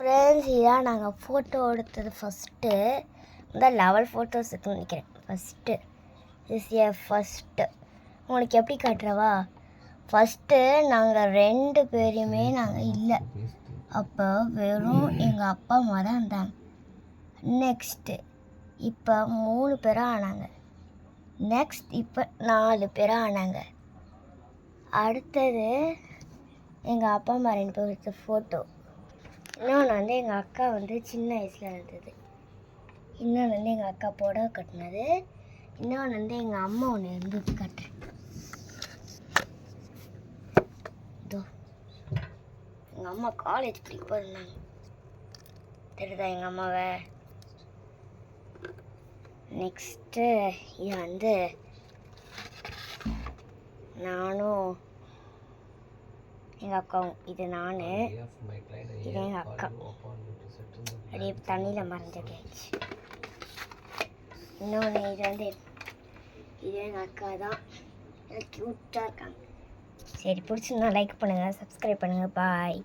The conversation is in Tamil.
ஃப்ரெண்ட்ஸ், இதான் நாங்கள் ஃபோட்டோ எடுத்தது ஃபஸ்ட்டு. இந்த லெவல் ஃபோட்டோஸ் இருக்குன்னு நினைக்கிறேன். ஃபஸ்ட்டு ஃபஸ்ட்டு உங்களுக்கு எப்படி காட்டுறவா? ஃபஸ்ட்டு நாங்கள் 2 பேருமே நாங்கள் இல்லை. அப்போ வெறும் எங்கள் அப்பா அம்மா தான் இருந்தாங்க. நெக்ஸ்ட்டு இப்போ 3 பேராக ஆனாங்க. நெக்ஸ்ட் இப்போ 4 பேராக ஆனாங்க. அடுத்தது எங்கள் அப்பா அம்மா 2 பேர் எடுத்த ஃபோட்டோ. இன்னொன்று வந்து எங்கள் அக்கா வந்து சின்ன வயசில் இருந்தது. இன்னொன்று வந்து எங்கள் அக்கா புடவை கட்டினது. இன்னொன்று வந்து எங்கள் அம்மா ஒன்று இருந்தது கட்டுறேன். இதோ எங்கள் அம்மா காலேஜ் படிக்க இருந்தாங்க. தெரியுதா எங்கள் அம்மாவை? நெக்ஸ்ட்டு இது வந்து நானும் எங்கள் அக்காவும். இது நான், இது எங்கள் அக்கா. அப்படியே தண்ணியில் மறைஞ்சிடுச்சு. இன்னொன்று இது எங்கள் அக்கா தான். க்யூட்டாக இருக்காங்க. சரி, பிடிச்சிருந்தா லைக் பண்ணுங்கள், சப்ஸ்கிரைப் பண்ணுங்கள். பாய்.